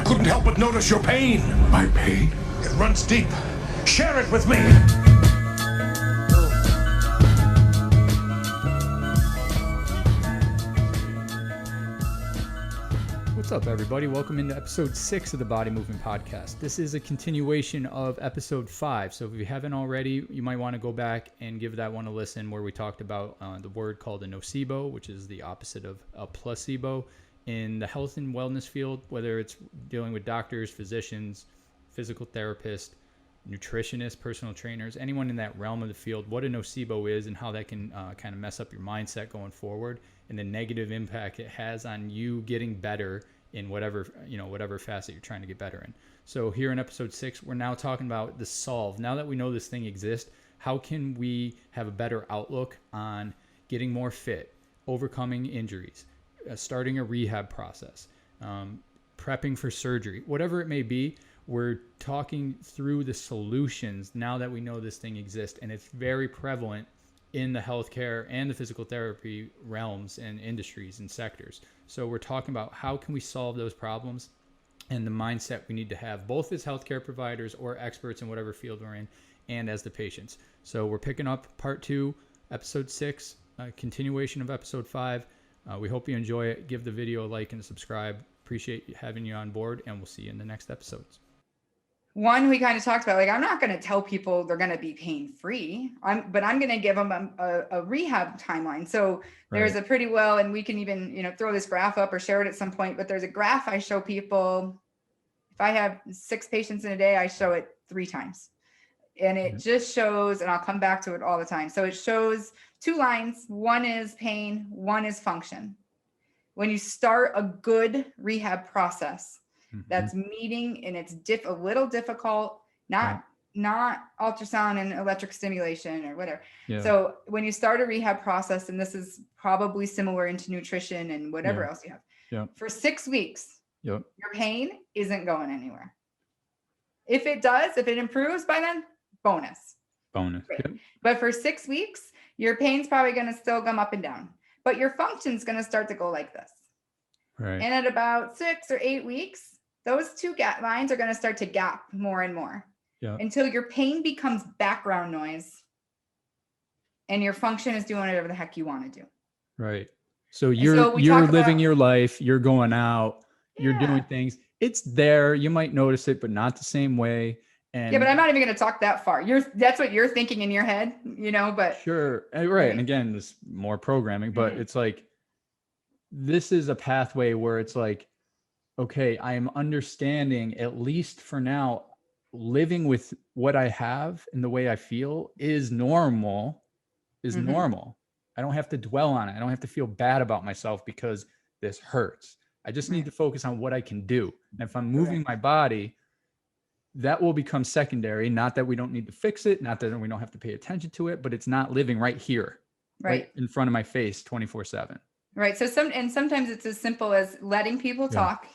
couldn't help but notice your pain. My pain? It runs deep. Share it with me. What's up, everybody? Welcome into episode 6 of the Body Movement Podcast. This is a continuation of episode 5. So if you haven't already, you might want to go back and give that one a listen, where we talked about the word called a nocebo, which is the opposite of a placebo in the health and wellness field, whether it's dealing with doctors, physicians, physical therapists, nutritionists, personal trainers, anyone in that realm of the field, what a nocebo is and how that can kind of mess up your mindset going forward, and the negative impact it has on you getting better in whatever facet you're trying to get better in. So here in episode 6, we're now talking about the solve. Now that we know this thing exists, how can we have a better outlook on getting more fit, overcoming injuries, starting a rehab process, prepping for surgery, whatever it may be. We're talking through the solutions now that we know this thing exists, and it's very prevalent in the healthcare and the physical therapy realms and industries and sectors. So we're talking about how can we solve those problems and the mindset we need to have, both as healthcare providers or experts in whatever field we're in, and as the patients. So we're picking up part 2, episode 6, continuation of episode 5. We hope you enjoy it. Give the video a like and subscribe. Appreciate having you on board, and we'll see you in the next episodes. One, we kind of talked about, like, I'm not going to tell people they're going to be pain-free, but I'm going to give them a rehab timeline. So there's a pretty well, and we can even, throw this graph up or share it at some point, but there's a graph I show people. If I have 6 patients in a day, I show it 3 times. And it just shows, and I'll come back to it all the time. So it shows 2 lines. One is pain, one is function. When you start a good rehab process, that's meeting, and it's a little difficult, not ultrasound and electric stimulation or whatever. Yeah. So when you start a rehab process, and this is probably similar into nutrition and whatever else you have, for 6 weeks, your pain isn't going anywhere. If it does, if it improves by then, bonus. Yep. But for 6 weeks, your pain's probably going to still come up and down, but your function's going to start to go like this. Right. And at about 6 or 8 weeks, those 2 lines are going to start to gap more and more until your pain becomes background noise and your function is doing whatever the heck you want to do. Right. So you're living your life, you're going out, you're doing things. It's there. You might notice it, but not the same way. And but I'm not even going to talk that far. That's what you're thinking in your head, but sure. Right. And again, this more programming, but it's like, this is a pathway where it's like, okay, I am understanding, at least for now, living with what I have and the way I feel is normal, normal. I don't have to dwell on it. I don't have to feel bad about myself because this hurts. I just need to focus on what I can do. And if I'm moving my body, that will become secondary. Not that we don't need to fix it, not that we don't have to pay attention to it, but it's not living right here, right in front of my face 24/7. Right. So sometimes it's as simple as letting people talk.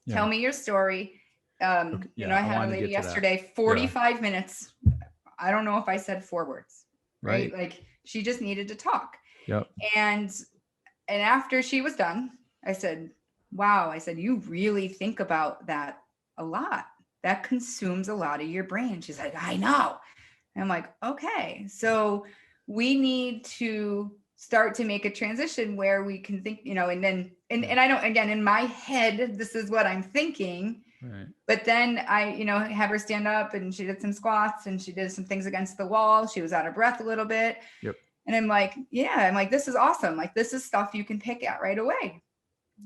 Tell me your story. I had a lady yesterday, 45 minutes. I don't know if I said 4 words, right? Like, she just needed to talk. Yep. And after she was done, I said, wow. I said, you really think about that a lot. That consumes a lot of your brain. She's like, I know. And I'm like, okay. So we need to start to make a transition where we can think, and I know, again, in my head, this is what I'm thinking, but then I, have her stand up, and she did some squats, and she did some things against the wall. She was out of breath a little bit. Yep. And I'm like, this is awesome. Like, this is stuff you can pick at right away.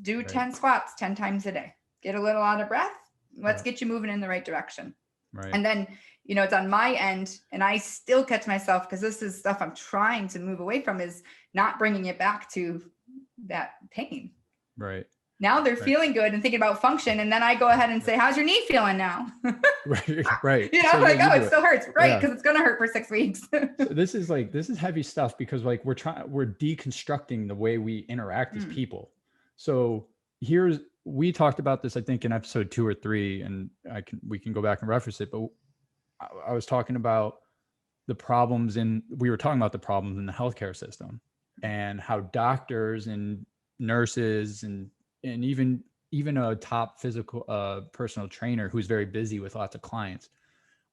Do 10 squats 10 times a day, get a little out of breath. Let's get you moving in the right direction. Right. And then, it's on my end, and I still catch myself, because this is stuff I'm trying to move away from, is not bringing it back to that pain. Right. Now they're feeling good and thinking about function. And then I go ahead and say, how's your knee feeling now? Right. So it still hurts. Right. Because it's going to hurt for 6 weeks. So this is heavy stuff, because we're deconstructing the way we interact as people. So we talked about this, I think, in episode 2 or 3, and we can go back and reference it, but I was talking about we were talking about the problems in the healthcare system, and how doctors and nurses and even even a top physical personal trainer who's very busy with lots of clients,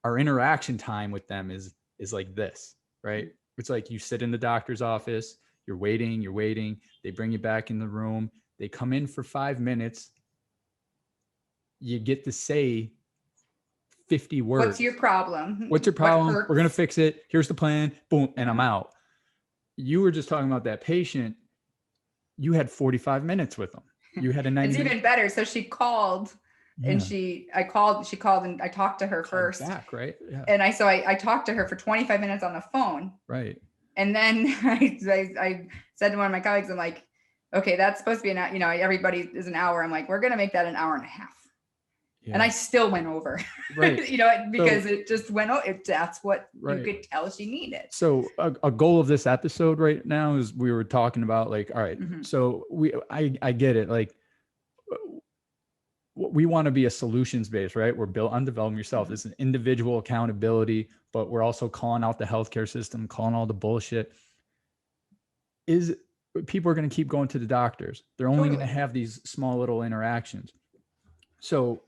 our interaction time with them is like this, right? It's like you sit in the doctor's office, you're waiting, they bring you back in the room, they come in for 5 minutes, you get to say 50 words. What's your problem? What's your problem? We're going to fix it. Here's the plan. Boom. And I'm out. You were just talking about that patient. You had 45 minutes with them. You had a 90 It's even better. So she called and she called and I talked to her first. Back, right? Yeah. And I talked to her for 25 minutes on the phone. Right. And then I said to one of my colleagues, I'm like, okay, that's supposed to be everybody is an hour. I'm like, we're going to make that an hour and a half. Yeah. And I still went over, right? Because it just went over. That's what you could tell she needed. So a goal of this episode right now is we were talking about like, all right, so I get it. Like we want to be a solutions based, right? We're built on developing yourself. It's an individual accountability, but we're also calling out the healthcare system, calling all the bullshit. People are going to keep going to the doctors. They're only going to have these small little interactions. So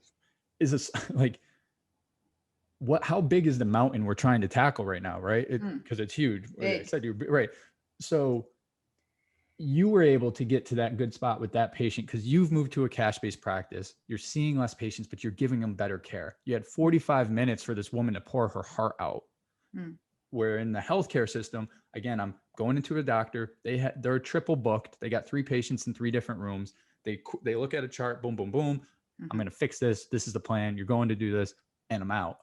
is this like how big is the mountain we're trying to tackle right now, right? Because it's huge. I said you're right. So you were able to get to that good spot with that patient because you've moved to a cash-based practice. You're seeing less patients, but you're giving them better care. You had 45 minutes for this woman to pour her heart out. Where in the healthcare system, again, I'm going into a doctor. They're triple booked. They got 3 patients in 3 different rooms. They look at a chart, boom, boom, boom. I'm going to fix this. This is the plan. You're going to do this, and I'm out.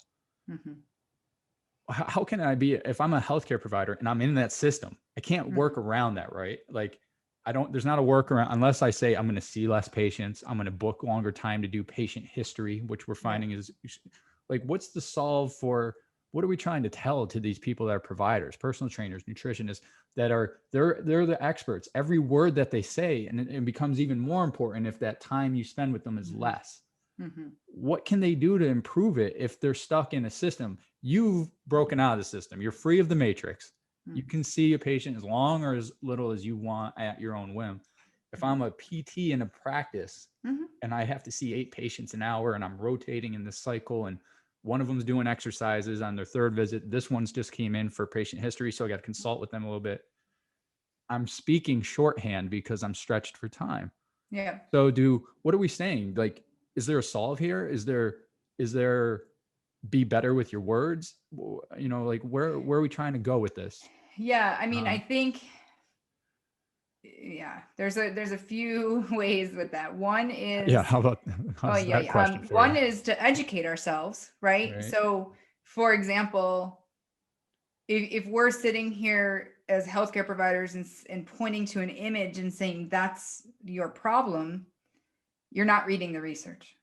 How can I be, if I'm a healthcare provider and I'm in that system, I can't work around that, right? Like there's not a workaround unless I say I'm going to see less patients. I'm going to book longer time to do patient history, which we're finding is like, what's the solve for, what are we trying to tell to these people that are providers, personal trainers, nutritionists that they're the experts. Every word that they say, and it becomes even more important if that time you spend with them is less. What can they do to improve it if they're stuck in a system? You've broken out of the system. You're free of the matrix. You can see a patient as long or as little as you want at your own whim. If I'm a PT in a practice and I have to see 8 patients an hour and I'm rotating in this cycle and one of them's doing exercises on their 3rd visit, this one's just came in for patient history, so I got to consult with them a little bit. I'm speaking shorthand because I'm stretched for time. Yeah. So what are we saying? Like, is there a solve here? Is there be better with your words? Like where are we trying to go with this? Yeah. I mean, I think, there's a few ways with that. One is, one is to educate ourselves, right? So for example, if we're sitting here as healthcare providers and pointing to an image and saying that's your problem, you're not reading the research.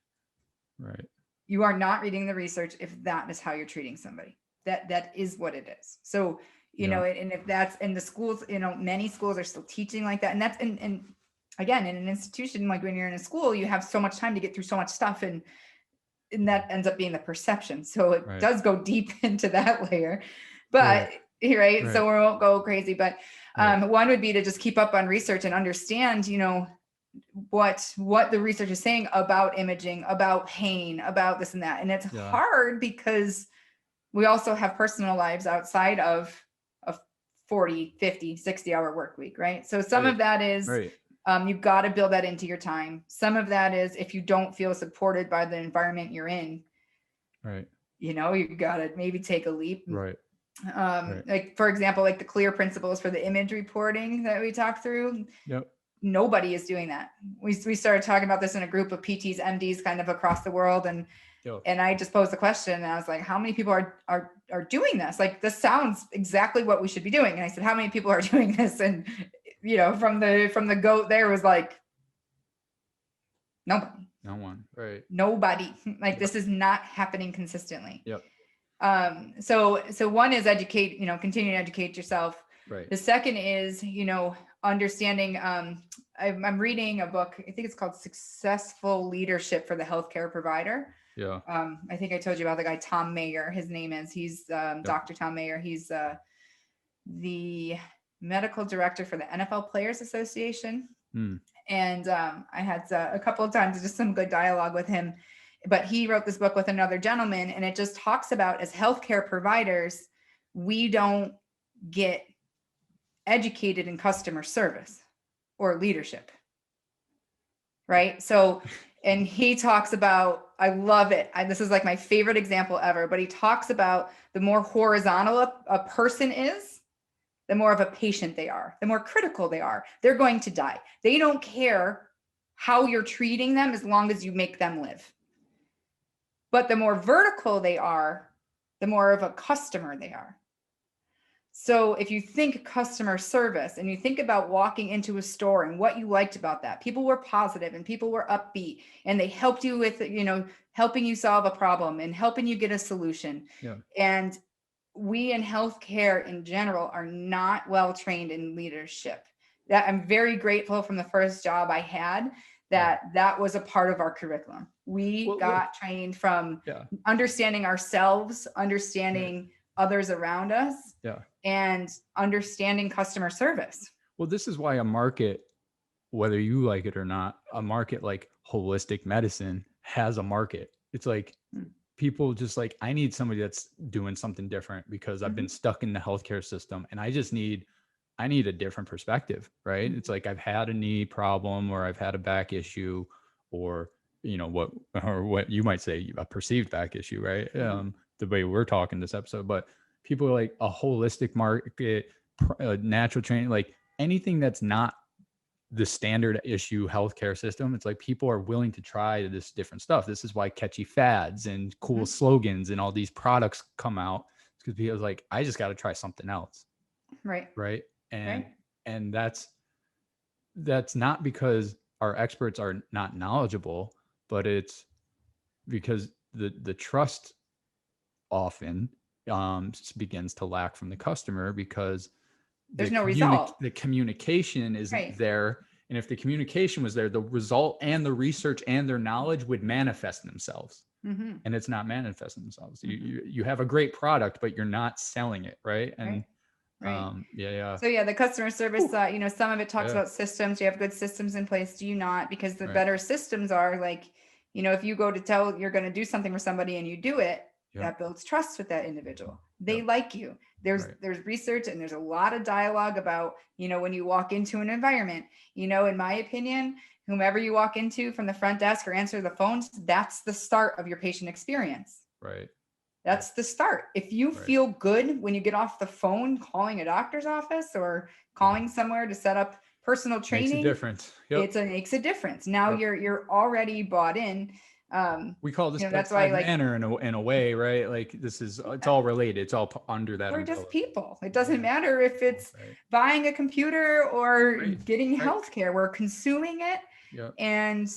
Right. You are not reading the research if that is how you're treating somebody. That is what it is. So, and if that's in the schools, many schools are still teaching like that. And that's, and again, in an institution, like when you're in a school, you have so much time to get through so much stuff and that ends up being the perception. So it does go deep into that layer, but right. So we won't go crazy, but one would be to just keep up on research and understand, what the research is saying about imaging, about pain, about this and that. And it's hard because we also have personal lives outside of a 40, 50, 60-hour work week, right? So some of that is you've got to build that into your time. Some of that is if you don't feel supported by the environment you're in, you got to maybe take a leap. Like, for example, like the clear principles for the image reporting that we talked through. Nobody is doing that. We started talking about this in a group of PTs, MDs kind of across the world. And I just posed the question and I was like, how many people are doing this? Like, this sounds exactly what we should be doing. And I said, how many people are doing this? And, from the goat there was like, nobody. No one. Right. Nobody. Like, this is not happening consistently. So one is educate, continue to educate yourself. Right. The second is, understanding, I'm reading a book, I think it's called Successful Leadership for the Healthcare Provider. I think I told you about the guy, Tom Mayer, his name is, he's Dr. Tom Mayer. He's the medical director for the NFL Players Association. And I had a couple of times just some good dialogue with him. But he wrote this book with another gentleman, and it just talks about, as healthcare providers, we don't get educated in customer service or leadership. Right. So, and he talks about, I love it. This is like my favorite example ever, but he talks about the more horizontal a person is, the more of a patient they are, the more critical they are. They're going to die. They don't care how you're treating them as long as you make them live. But the more vertical they are, the more of a customer they are. So if you think customer service and you think about walking into a store and what you liked about that, people were positive and people were upbeat and they helped you with, helping you solve a problem and helping you get a solution. Yeah. And we in healthcare in general are not well trained in leadership. That I'm very grateful from the first job I had that was a part of our curriculum. We got trained from understanding ourselves, understanding others around us, and understanding customer service. Well, this is why a market, whether you like it or not, a market like holistic medicine has a market. It's like people just like, I need somebody that's doing something different because I've been stuck in the healthcare system and I need a different perspective, right? It's like I've had a knee problem or I've had a back issue or, what you might say, a perceived back issue, right? The way we're talking this episode, but people are like a holistic market, natural training, like anything that's not the standard issue healthcare system. It's like people are willing to try this different stuff. This is why catchy fads and cool slogans and all these products come out, because people are like, I just got to try something else. Right. And that's not because our experts are not knowledgeable, but it's because the trust often begins to lack from the customer because there's no result. The communication isn't there. And if the communication was there, the result and the research and their knowledge would manifest themselves. And it's not manifesting themselves. You have a great product, but you're not selling it. Right. And So the customer service, some of it talks about systems. Do you have good systems in place? Do you not? Because the better systems are like, if you go to tell you're going to do something for somebody and you do it, that builds trust with that individual. They like you. There's research and there's a lot of dialogue about, when you walk into an environment, in my opinion, whomever you walk into from the front desk or answer the phones, that's the start of your patient experience. Right. That's the start. If you feel good when you get off the phone calling a doctor's office or calling somewhere to set up personal training, makes a difference. It makes a difference. Now you're already bought in. We call this that's why manner in a way, right? Like it's all related. It's all under that. We're just people. It doesn't matter if it's buying a computer or getting healthcare. We're consuming it, and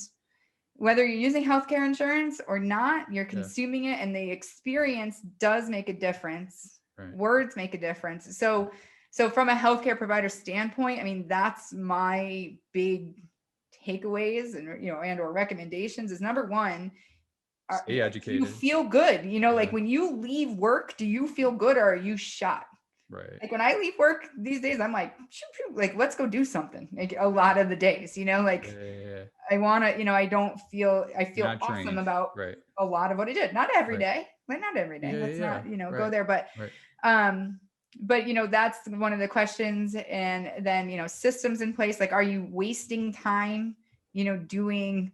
whether you're using healthcare insurance or not, you're consuming it, and the experience does make a difference. Words make a difference. So from a healthcare provider standpoint, I mean, that's my big takeaways and or recommendations is number one, stay educated. You feel good. Like when you leave work, do you feel good or are you shot? Right. Like when I leave work these days, I'm like, like, let's go do something. Like a lot of the days, I want to, I feel not awesome trained. About a lot of what I did. Not every day, like not every day. Let's not, go there. But, that's one of the questions. And then, systems in place, like, are you wasting time, doing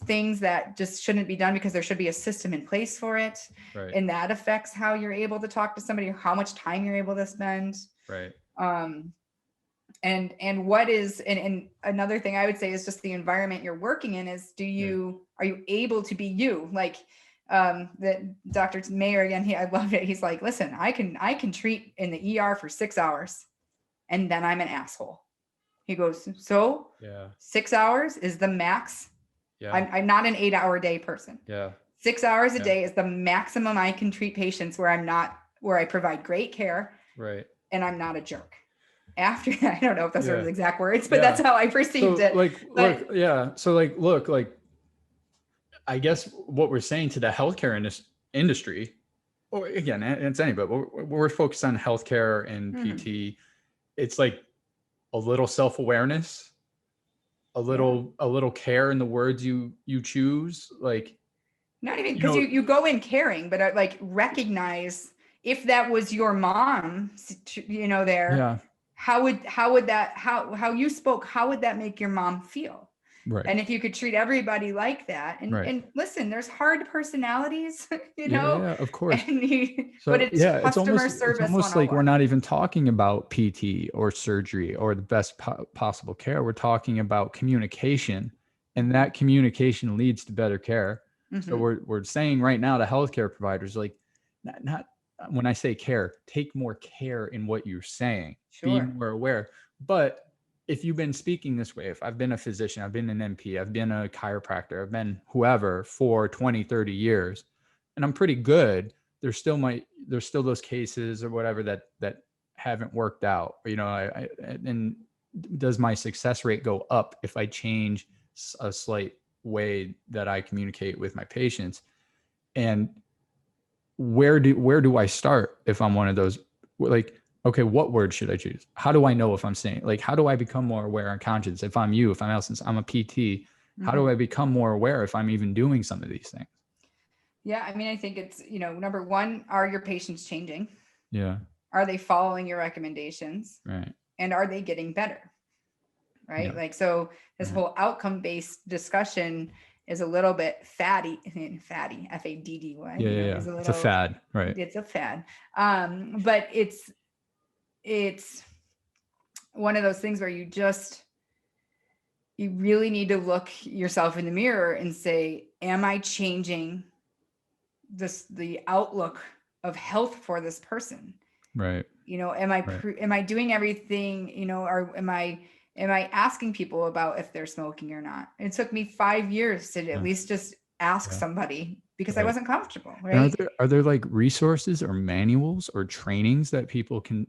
things that just shouldn't be done because there should be a system in place for it. And that affects how you're able to talk to somebody or how much time you're able to spend. And what is, and another thing I would say is just the environment you're working in is, are you able to be you? Like, that Dr. Mayer, again, I love it. He's like, listen, I can treat in the ER for 6 hours and then I'm an asshole. He goes, 6 hours is the max. I'm not an 8-hour day person. 6 hours a day is the maximum I can treat patients where I provide great care. And I'm not a jerk. After that, I don't know if those are the exact words, but that's how I perceived it. So I guess what we're saying to the healthcare industry, or again, it's anybody, but we're focused on healthcare and PT. It's like a little self-awareness, little care in the words you choose, like, not even because you go in caring, but like recognize if that was your mom, there, how you spoke, how would that make your mom feel? Right. And if you could treat everybody like that, and listen, there's hard personalities, Yeah, of course. But it's customer service. It's almost like we're not even talking about PT or surgery or the best possible care. We're talking about communication, and that communication leads to better care. So we're saying right now to healthcare providers, like, not when I say care, take more care in what you're saying, be more aware. But if you've been speaking this way, if I've been a physician, I've been an NP, I've been a chiropractor, I've been whoever for 20, 30 years, and I'm pretty good, there's still those cases or whatever that haven't worked out. And does my success rate go up if I change a slight way that I communicate with my patients? And where do I start if I'm one of those, like, okay, what word should I choose? How do I know if I'm saying, like, how do I become more aware and conscious? If I'm you, if I'm since I'm a PT, how do I become more aware if I'm even doing some of these things? Yeah. I mean, I think it's, number one, are your patients changing? Yeah. Are they following your recommendations? Right. And are they getting better? Right. Yeah. Like, so this whole outcome-based discussion is a little bit fatty, FADDY. Yeah. It's a fad, right? It's a fad. But it's one of those things where you really need to look yourself in the mirror and say, am I changing the outlook of health for this person? Right. Am I doing everything, or am I asking people about if they're smoking or not? It took me 5 years to at least just ask somebody because I wasn't comfortable. Right. And are there like resources or manuals or trainings that people can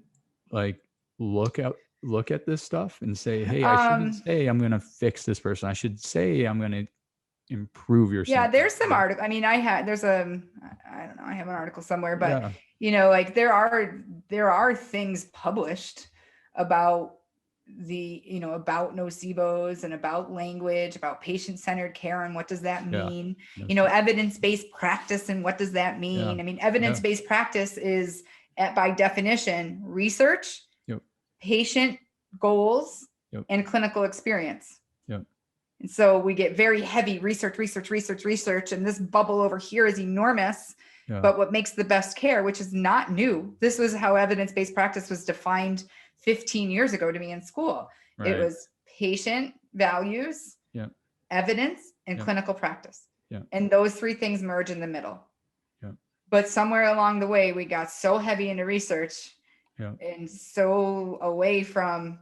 like look at this stuff and say, hey, I shouldn't say I'm going to fix this person. I should say I'm going to improve your symptoms. There's some article. I mean, I don't know, I have an article somewhere, but like there are things published about about nocebos and about language, about patient-centered care, and what does that mean? Evidence-based practice, and what does that mean? I mean, evidence-based practice is, by definition, research, patient goals, and clinical experience. And so we get very heavy research, and this bubble over here is enormous. But what makes the best care, which is not new, this was how evidence-based practice was defined 15 years ago to me in school. Right. It was patient values, evidence, and clinical practice. And those three things merge in the middle. But somewhere along the way, we got so heavy into research and so away from,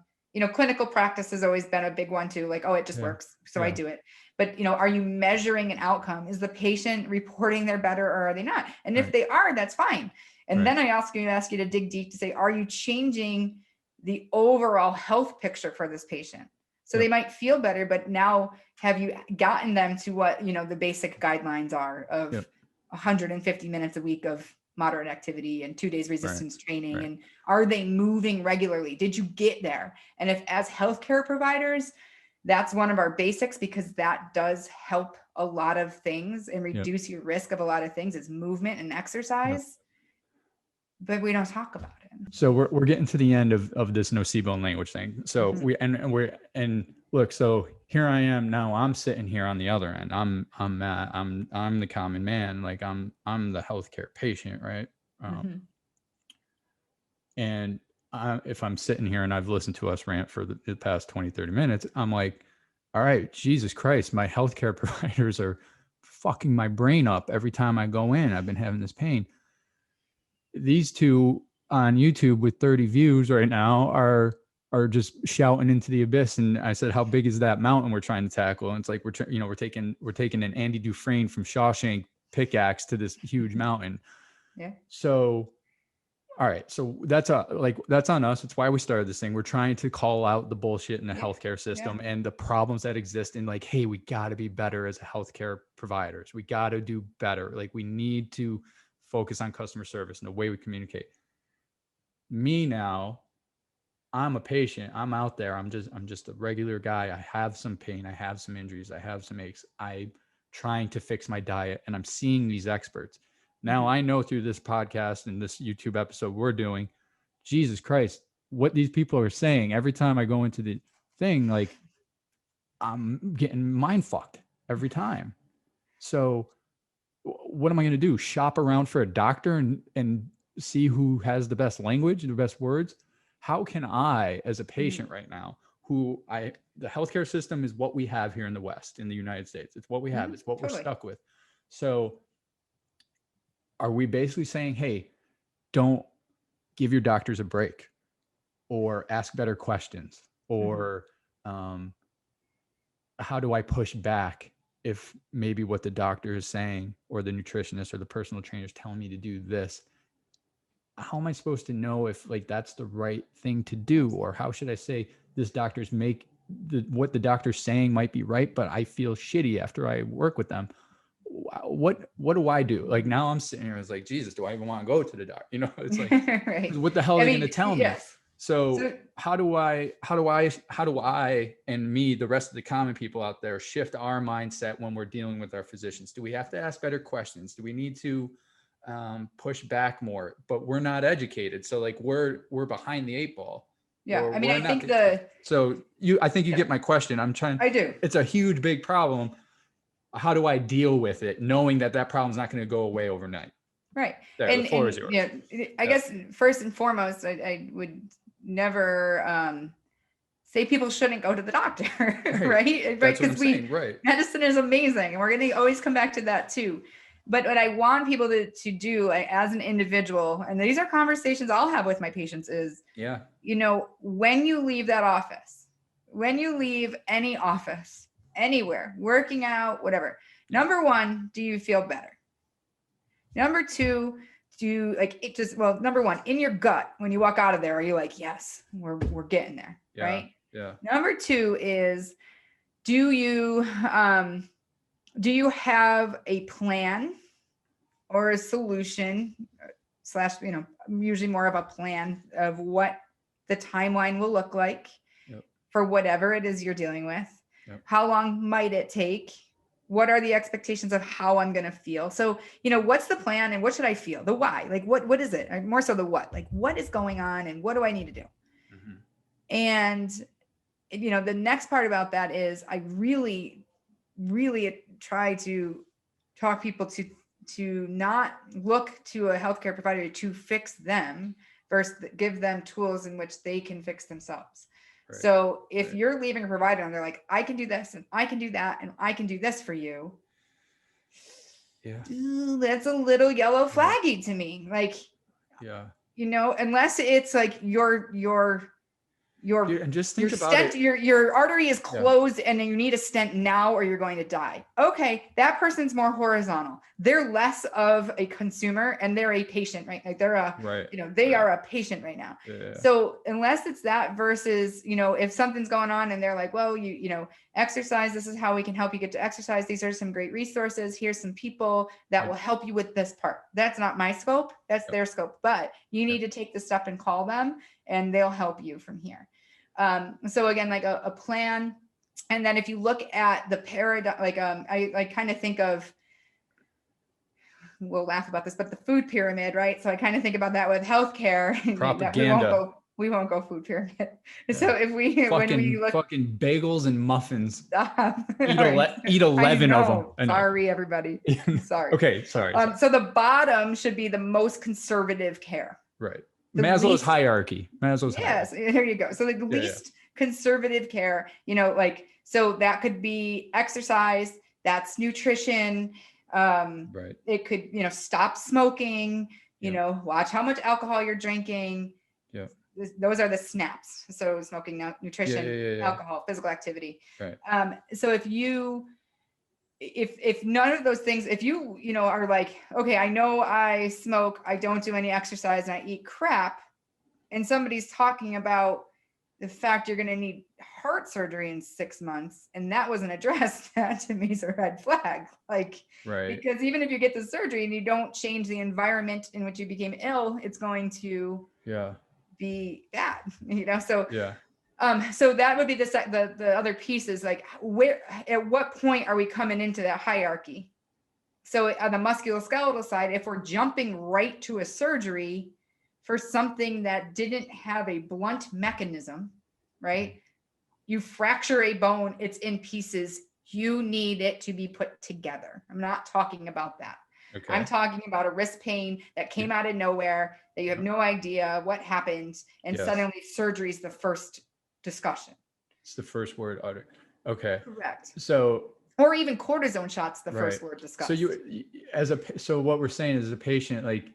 clinical practice has always been a big one too. Like, oh, it just works, so I do it. But, are you measuring an outcome? Is the patient reporting they're better, or are they not? And if they are, that's fine. And then I ask you to dig deep to say, are you changing the overall health picture for this patient? So they might feel better, but now have you gotten them to what, the basic guidelines are of 150 minutes a week of moderate activity and 2 days resistance training? And are they moving regularly? Did you get there? And if, as healthcare providers, that's one of our basics, because that does help a lot of things and reduce your risk of a lot of things, is movement and exercise. But we don't talk about it. So we're getting to the end of this nocebo and language thing. So look, so here I am now. I'm sitting here on the other end. I'm Matt. I'm the common man. Like I'm the healthcare patient, right? And if I'm sitting here and I've listened to us rant for the past 20, 30 minutes, I'm like, all right, Jesus Christ, my healthcare providers are fucking my brain up every time I go in. I've been having this pain. These two on YouTube with 30 views right now are just shouting into the abyss. And I said, how big is that mountain we're trying to tackle? And it's like, we're taking an Andy Dufresne from Shawshank pickaxe to this huge mountain. Yeah. So, all right. So that's on us. It's why we started this thing. We're trying to call out the bullshit in the healthcare system and the problems that exist, and like, hey, we got to be better as healthcare providers. We got to do better. Like, we need to focus on customer service and the way we communicate. Me now, I'm a patient. I'm out there. I'm just a regular guy. I have some pain. I have some injuries. I have some aches. I'm trying to fix my diet, and I'm seeing these experts. Now I know through this podcast and this YouTube episode we're doing, Jesus Christ, what these people are saying every time I go into the thing, like I'm getting mind fucked every time. So what am I going to do? Shop around for a doctor and see who has the best language, the best words? How can I, as a patient right now, the healthcare system is what we have here in the West, in the United States. It's what we have. It's what we're stuck with. So are we basically saying, hey, don't give your doctors a break, or ask better questions, or how do I push back if maybe what the doctor is saying, or the nutritionist or the personal trainer is telling me to do this? How am I supposed to know if like that's the right thing to do? Or how should I say this doctor's what the doctor's saying might be right, but I feel shitty after I work with them? What do I do? Like now I'm sitting here, it's like, Jesus, do I even want to go to the doctor? You know, it's like, right. what the hell are they going to tell me? So how do I and me, the rest of the common people out there, shift our mindset when we're dealing with our physicians? Do we have to ask better questions? Do we need to push back more? But we're not educated, so like we're behind the 8 ball. Yeah, I mean, I think I think you get my question. I do. It's a huge, big problem. How do I deal with it, knowing that problem's not going to go away overnight? Right. There, the floor is yours. Yeah, I guess first and foremost, I would never say people shouldn't go to the doctor, right? That's what I'm saying, right. Medicine is amazing, and we're going to always come back to that too. But what I want people to do as an individual, and these are conversations I'll have with my patients, is, when you leave that office, when you leave any office, anywhere, working out, whatever, number one, do you feel better? Number two, number one, in your gut, when you walk out of there, are you like, yes, we're getting there, right? Yeah. Number two is, do you have a plan or a solution / usually more of a plan of what the timeline will look like for whatever it is you're dealing with? How long might it take? What are the expectations of how I'm going to feel? So, what's the plan and what should I feel? The why, like what is it? More so the what, like what is going on and what do I need to do? And, the next part about that is I really, really try to talk people to not look to a healthcare provider to fix them versus give them tools in which they can fix themselves. Right. So if you're leaving a provider and they're like, I can do this and I can do that and I can do this for you. Yeah. That's a little yellow flaggy to me. Like, unless it's like and just think about stent, your artery is closed and you need a stent now or you're going to die. Okay. That person's more horizontal. They're less of a consumer and they're a patient, right? Like they're are a patient right now. Yeah. So unless it's that versus, if something's going on and they're like, well, exercise, this is how we can help you get to exercise. These are some great resources. Here's some people that will help you with this part. That's not my scope. That's their scope, but you need to take the step and call them and they'll help you from here. So again, like a plan. And then if you look at the paradigm, like I kind of think of, we'll laugh about this, but the food pyramid, right? So I kind of think about that with healthcare. Propaganda. We won't go food pyramid. Yeah. So if when we look fucking bagels and muffins, eat 11 of them. Sorry, everybody. Sorry. Okay. Sorry. So the bottom should be the most conservative care. Right. Maslow's hierarchy. Yes, there you go. So the least conservative care, so that could be exercise, that's nutrition. It could, stop smoking, watch how much alcohol you're drinking. Yeah. Those are the snaps. So smoking, nutrition, alcohol, physical activity. Right. So if none of those things, if you are like, okay, I know I smoke, I don't do any exercise and I eat crap, and somebody's talking about the fact you're going to need heart surgery in 6 months and that wasn't addressed, that to me is a red flag. Like, because even if you get the surgery and you don't change the environment in which you became ill, it's going to be bad, you know? So, Yeah. so that would be the other piece is like, at what point are we coming into that hierarchy? So on the musculoskeletal side, if we're jumping right to a surgery for something that didn't have a blunt mechanism, right? You fracture a bone, it's in pieces. You need it to be put together. I'm not talking about that. Okay. I'm talking about a wrist pain that came out of nowhere, that you have no idea what happened, and suddenly surgery is the first discussion. It's the first word uttered. Okay. Correct. So, or even cortisone shots, the first word discussed. So so what we're saying is, as a patient, like,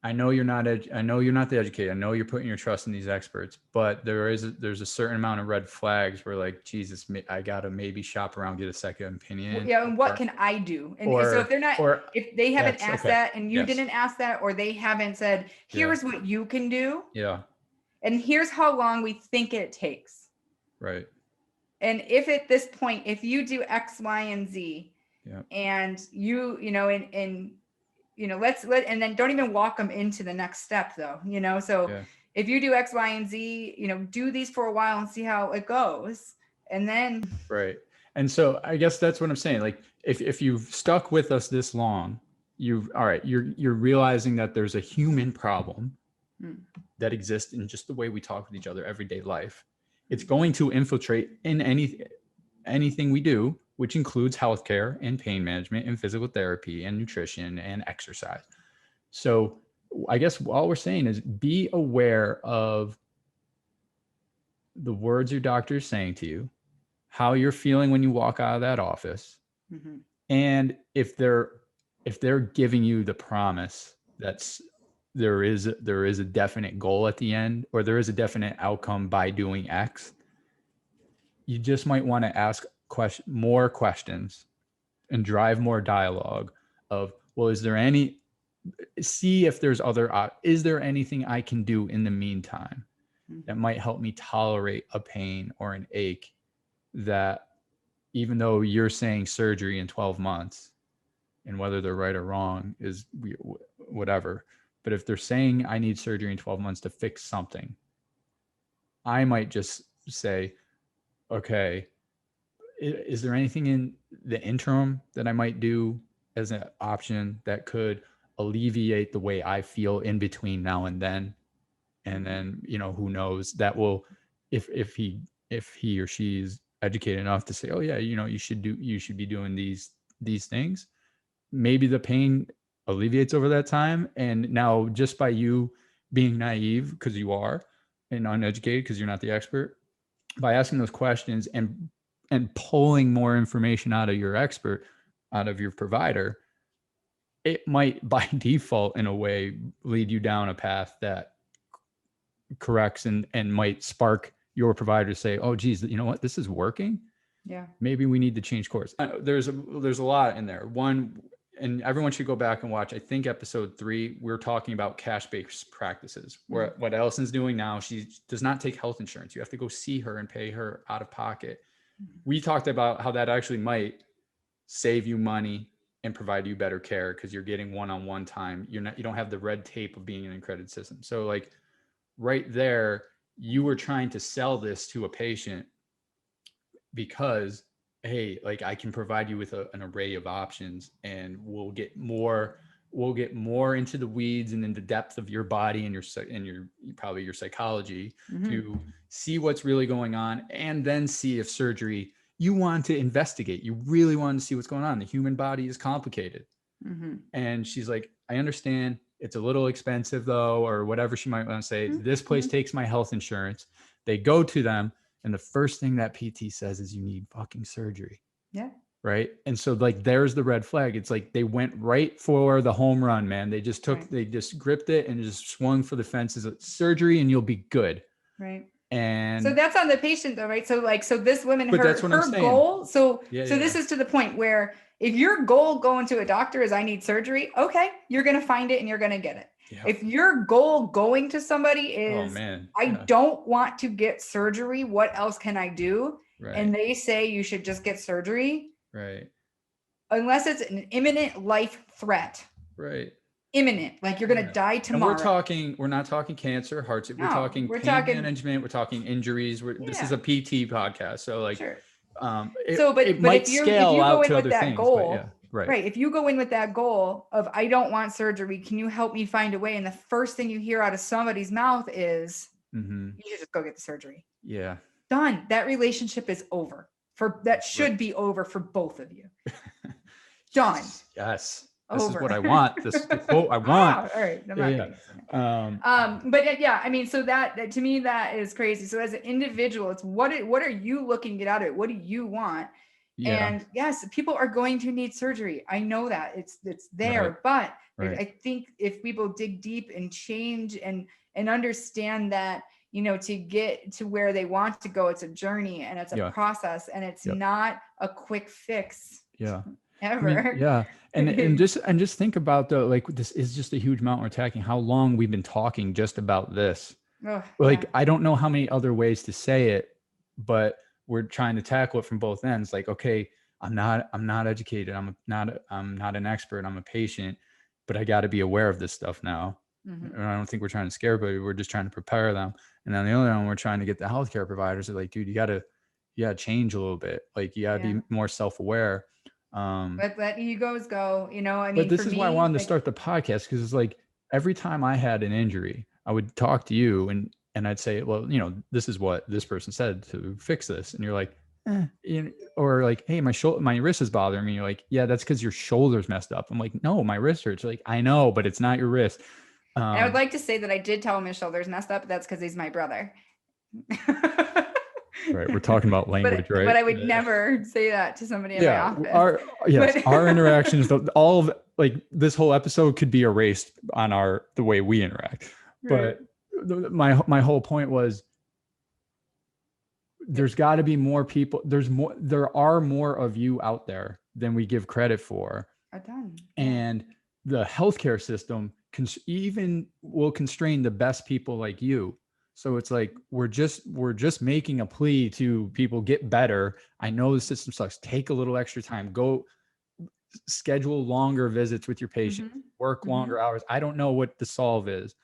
I know you're not the educated. I know you're putting your trust in these experts, but there's a certain amount of red flags where, like, Jesus, I gotta maybe shop around, get a second opinion. Yeah, and what can I do? And so if they're not, if they haven't asked that, and you didn't ask that, or they haven't said, here's what you can do. Yeah. And here's how long we think it takes. Right. And if at this point, if you do X, Y, and Z, and and then don't even walk them into the next step though, so if you do X, Y, and Z, do these for a while and see how it goes. And then. Right. And so I guess that's what I'm saying. Like, if you've stuck with us this long, you're realizing that there's a human problem that exists in just the way we talk with each other everyday life. It's going to infiltrate in anything we do, which includes healthcare and pain management and physical therapy and nutrition and exercise. So I guess all we're saying is be aware of the words your doctor is saying to you, how you're feeling when you walk out of that office. Mm-hmm. And if they're giving you the promise that there is a definite goal at the end, or there is a definite outcome by doing X, you just might want to ask more questions and drive more dialogue of, well, see if there's is there anything I can do in the meantime that might help me tolerate a pain or an ache, that even though you're saying surgery in 12 months, and whether they're right or wrong is whatever, but if they're saying I need surgery in 12 months to fix something, I might just say, okay, is there anything in the interim that I might do as an option that could alleviate the way I feel in between now and then? And then, who knows, that will, if he or she is educated enough to say, oh yeah, you should be doing these things, maybe the pain alleviates over that time. And now, just by you being naive, because you are, and uneducated because you're not the expert, by asking those questions and pulling more information out of your expert, out of your provider, it might by default in a way lead you down a path that corrects and might spark your provider to say, oh geez, you know what, this is working. Yeah. Maybe we need to change course. There's a lot in there. One, and everyone should go back and watch, I think episode 3, we're talking about cash-based practices. Where what Allison's doing now, she does not take health insurance. You have to go see her and pay her out of pocket. We talked about how that actually might save you money and provide you better care because you're getting one-on-one time. You don't have the red tape of being in an accredited system. So like right there, you were trying to sell this to a patient because, hey, like I can provide you with an array of options, and we'll get more into the weeds and in the depth of your body and your probably your psychology to see what's really going on, and then see if surgery, you want to investigate, you really want to see what's going on. The human body is complicated. And she's like, I understand it's a little expensive though, or whatever she might want to say. This place takes my health insurance. They go to them, and the first thing that PT says is you need fucking surgery. Yeah. Right. And so like, there's the red flag. It's like they went right for the home run, man. They just they just gripped it and just swung for the fences. Surgery and you'll be good. Right. And so that's on the patient though, right? So this woman, her goal. So this is to the point where if your goal going to a doctor is I need surgery, okay, you're going to find it and you're going to get it. Yeah. If your goal going to somebody is, I don't want to get surgery, what else can I do? Right. And they say you should just get surgery. Right. Unless it's an imminent life threat. Right. imminent, like you're going to die And tomorrow. we're not talking cancer, hearts. We're No, talking we're pain talking, management. We're talking injuries. This is a PT podcast. So like, sure. it, So, it but might if scale you go out in to with other that things, but yeah, goal, right. if you go in with that goal of, I don't want surgery, can you help me find a way? And the first thing you hear out of somebody's mouth is, you should just go get the surgery. Yeah. Done. That relationship is over. That should be over for both of you. Done. Yes. This Over. is what I want. This is the quote I want. All right. I'm not kidding. But yeah, I mean, so that to me, that is crazy. So as an individual, it's what are you looking to get out of it? What do you want? yeah. And yes, people are going to need surgery. I know that it's there, but I think if people dig deep and change and understand that, to get to where they want to go, it's a journey and it's a process, and it's not a quick fix. Yeah. Ever. I mean, and just think about this is just a huge mountain we're attacking. How long we've been talking just about this. I don't know how many other ways to say it, but we're trying to tackle it from both ends. Like, okay, I'm not educated. I'm not an expert. I'm a patient, but I got to be aware of this stuff now. And I don't think we're trying to scare everybody. We're just trying to prepare them. And on the other hand, we're trying to get the healthcare providers to like, dude, you got to change a little bit. Like, you got to be more self-aware. Let egos go, I mean, but this is why I wanted to start the podcast, because it's like every time I had an injury, I would talk to you and I'd say, well, this is what this person said to fix this, and you're like, or like, hey, my wrist is bothering me. You're like, yeah, that's because your shoulder's messed up. I'm like, no, my wrist hurts. You're like, I know, but it's not your wrist. And I would like to say that I did tell him his shoulder's messed up, but that's because he's my brother. Right, we're talking about language, right? But I would never say that to somebody in my office. Our interactions, all of like this whole episode could be erased on the way we interact. Right. But my whole point was, there's got to be more people. There are more of you out there than we give credit for. And the healthcare system will constrain the best people like you. So it's like, we're just making a plea to people, get better. I know the system sucks. Take a little extra time. Go schedule longer visits with your patient, work longer hours. I don't know what the solve is,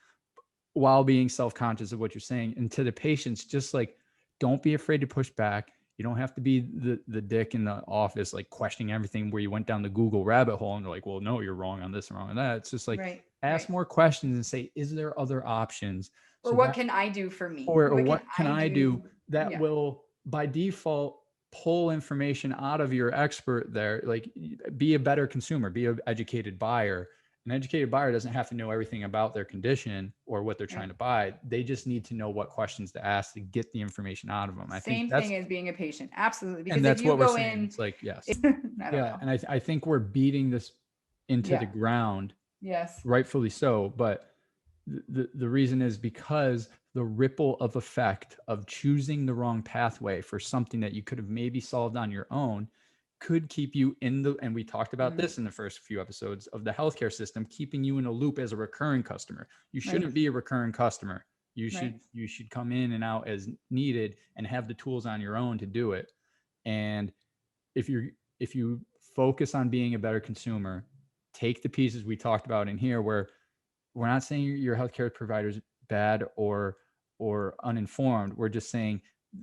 while being self-conscious of what you're saying. And to the patients, just like, don't be afraid to push back. You don't have to be the dick in the office, like questioning everything, where you went down the Google rabbit hole and they're like, well, no, you're wrong on this and wrong on that. It's just like, ask more questions and say, is there other options? Or what can I do for me? Or what can I do that will, by default, pull information out of your expert there? Like, be a better consumer, be an educated buyer. An educated buyer doesn't have to know everything about their condition or what they're trying to buy. They just need to know what questions to ask to get the information out of them. Same thing as being a patient. Absolutely. Because that's what we're saying. It's like, yes. And I think we're beating this into the ground. Yes. Rightfully so. But the reason is because the ripple of effect of choosing the wrong pathway for something that you could have maybe solved on your own could keep you and we talked about this in the first few episodes of the healthcare system, keeping you in a loop as a recurring customer. You shouldn't be a recurring customer. You should come in and out as needed and have the tools on your own to do it. And if you focus on being a better consumer, take the pieces we talked about in here, where we're not saying your healthcare provider's bad or uninformed. We're just saying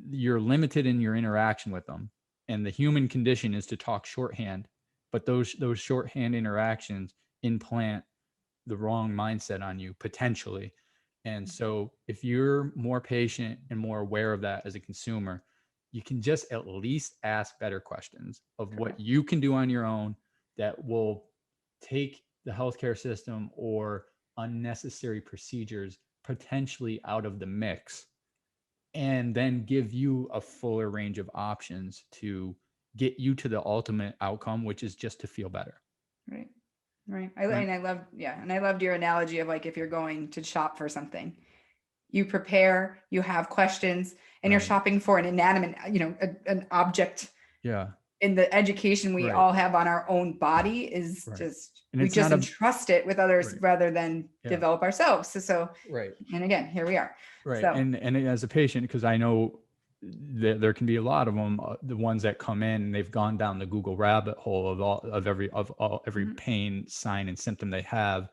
you're limited in your interaction with them. And the human condition is to talk shorthand, but those shorthand interactions implant the wrong mindset on you potentially. And so if you're more patient and more aware of that as a consumer, you can just at least ask better questions of what you can do on your own that will take the healthcare system or unnecessary procedures potentially out of the mix, and then give you a fuller range of options to get you to the ultimate outcome, which is just to feel better. Right. I loved your analogy of like, if you're going to shop for something, you prepare, you have questions, and you're shopping for an inanimate, an object. Yeah. In the education we all have on our own body is just, we just entrust it with others rather than develop ourselves. So, and again, here we are. Right. So, and as a patient, because I know there can be a lot of them, the ones that come in and they've gone down the Google rabbit hole of every pain sign and symptom they have.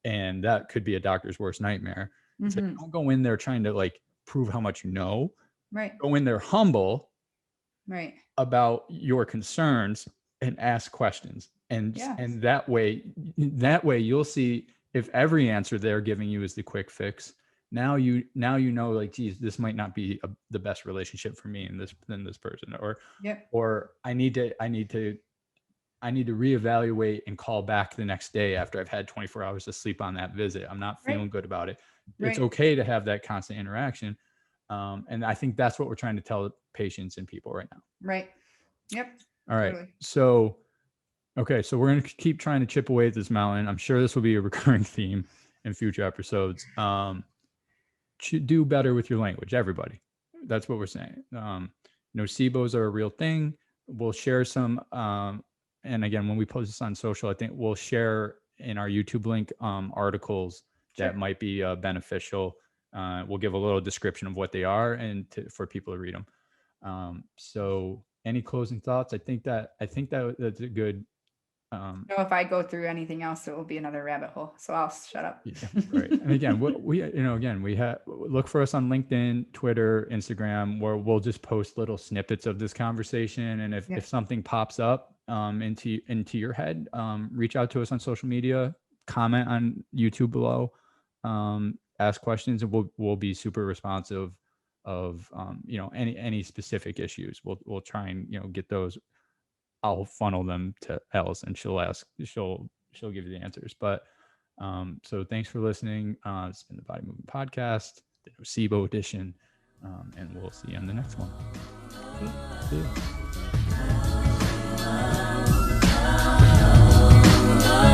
and that could be a doctor's worst nightmare. It's like, don't go in there trying to like prove how much you know. Right. Go in there humble. Right. About your concerns and ask questions. And Yes. and that way you'll see if every answer they're giving you is the quick fix. Now you know, like, geez, this might not be the best relationship for me and this person, or I need to reevaluate and call back the next day after I've had 24 hours of sleep on that visit. I'm not feeling good about it. It's okay to have that constant interaction. And I think that's what we're trying to tell patients and people right now. Right. Yep. All right. Totally. So we're going to keep trying to chip away at this mountain. I'm sure this will be a recurring theme in future episodes. Do better with your language, everybody. That's what we're saying. Nocebos are a real thing. We'll share some, and again, when we post this on social, I think we'll share in our YouTube link articles that might be beneficial. We'll give a little description of what they are and for people to read them. So any closing thoughts? I think that's a good. If I go through anything else, it will be another rabbit hole. So I'll shut up. Yeah, right. And again, we look for us on LinkedIn, Twitter, Instagram, where we'll just post little snippets of this conversation. And if something pops up into your head, reach out to us on social media, comment on YouTube below, ask questions, and we'll be super responsive of any specific issues. We'll try and get those. I'll funnel them to Alice, and she'll give you the answers. But so thanks for listening. It's been the Body Movement Podcast, the Nocebo edition, and we'll see you on the next one. See you.